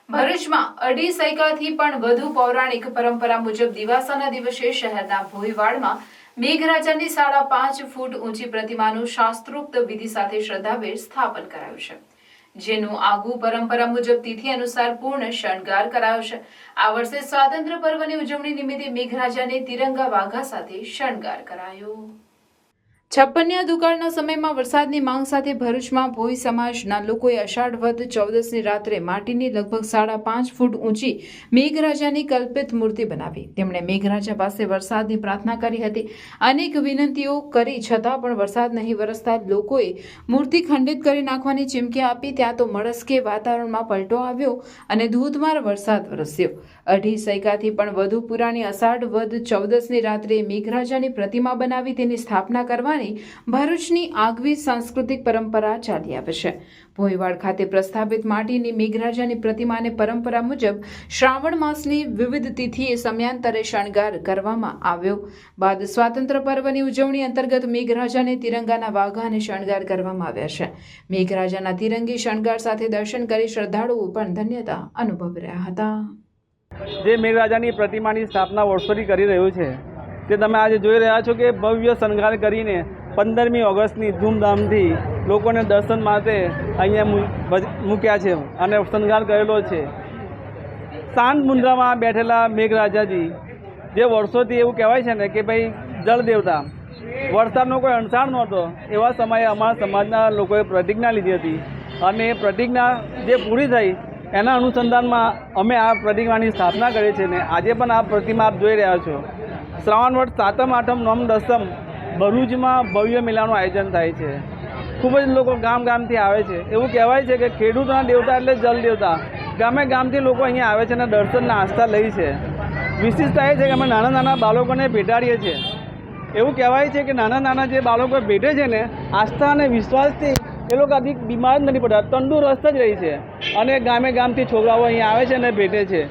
ભરૂચમાં અઢી સૈકાથી પણ વધુ પૌરાણિક પરંપરા મુજબ દિવાસાના દિવસે શહેરના ભોયવાડમાં મેઘરાજાની 5.5 ફૂટ ઊંચી પ્રતિમાનું શાસ્ત્રોક્ત વિધિ સાથે શ્રદ્ધાભેર સ્થાપન કરાયું છે, જેનું આગવું પરંપરા મુજબ તિથિ અનુસાર પૂર્ણ શણગાર કરાયો છે। આ વર્ષે સ્વાતંત્ર્ય પર્વની ઉજવણી નિમિત્તે મેઘરાજાને તિરંગા વાઘા સાથે શણગાર કરાયો। છપ્પનિયા દુકાળના સમયમાં વરસાદની માંગ સાથે ભરૂચમાં ભોઈ સમાજના લોકોએ અષાઢ વદ 14ની રાત્રે માટીની લગભગ 5.5 ફૂટ ઊંચી મેઘરાજાની કલ્પિત મૂર્તિ બનાવી। તેમણે મેઘરાજા પાસે વરસાદની પ્રાર્થના કરી હતી। અનેક વિનંતીઓ કરી છતાં પણ વરસાદ નહીં વરસતા લોકોએ મૂર્તિ ખંડિત કરી નાખવાની ચીમકી આપી। ત્યાં તો મળસ્કે વાતાવરણમાં પલટો આવ્યો અને ધોધમાર વરસાદ વરસ્યો। અઢી સૈકાથી પણ વધુ પુરાણી અષાઢ વદ 14ની રાત્રે મેઘરાજાની પ્રતિમા બનાવી તેની સ્થાપના કરવાની ભરૂચની આગવી સાંસ્કૃતિક પરંપરા ચાલી આવે છે। ભોયવાડ ખાતે પ્રસ્થાપિત માટીની મેઘરાજાની પ્રતિમાને પરંપરા મુજબ શ્રાવણ માસની વિવિધ તિથિએ સમયાંતરે શણગાર કરવામાં આવ્યો। બાદ સ્વાતંત્ર્ય પર્વની ઉજવણી અંતર્ગત મેઘરાજાને તિરંગાના વાઘા અને શણગાર કરવામાં આવ્યા છે। મેઘરાજાના તિરંગી શણગાર સાથે દર્શન કરી શ્રદ્ધાળુઓ પણ ધન્યતા અનુભવી રહ્યા હતા। જે મેઘરાજાની પ્રતિમાની સ્થાપના વર્ષોથી કરી રહ્યું છે તે તમે આજે જોઈ રહ્યા છો કે ભવ્ય શણગાર કરીને 15મી ઓગસ્ટની ધૂમધામથી લોકોને દર્શન માટે અહીંયા મૂક્યા છે અને શણગાર કરેલો છે। શાંત મુદ્રામાં બેઠેલા મેઘરાજાજી જે વર્ષોથી એવું કહેવાય છે ને કે ભાઈ જળ દેવતા, વરસાદનો કોઈ અણસાર નહોતો, એવા સમયે અમારા સમાજના લોકોએ પ્રતિજ્ઞા લીધી હતી અને એ પ્રતિજ્ઞા જે પૂરી થઈ એના અનુસંધાનમાં અમે આ પ્રતિમાની સ્થાપના કરી છે ને આજે પણ આ પ્રતિમા આપ જોઈ રહ્યા છો। શ્રાવણ વદ 7મ 8મ 9મ 10મ ભરૂચમાં ભવ્ય મેળાનું આયોજન થાય છે। ખૂબ જ લોકો ગામથી આવે છે। એવું કહેવાય છે કે ખેડૂતોના દેવતા એટલે જલ દેવતા। ગામથી લોકો અહીંયા આવે છે અને દર્શનના આસ્થા લે છે। વિશેષતા એ છે કે અમે નાના બાળકોને ભેટાડીએ છીએ। એવું કહેવાય છે કે નાના જે બાળકો ભેટે છે ને આસ્થા અને વિશ્વાસથી એ લોકો અધિક બીમાર જ નથી પડતા, તંદુરસ્ત જ રહી છે અને ગામથી છોકરાઓ અહીંયા આવે છે અને ભેટે છે।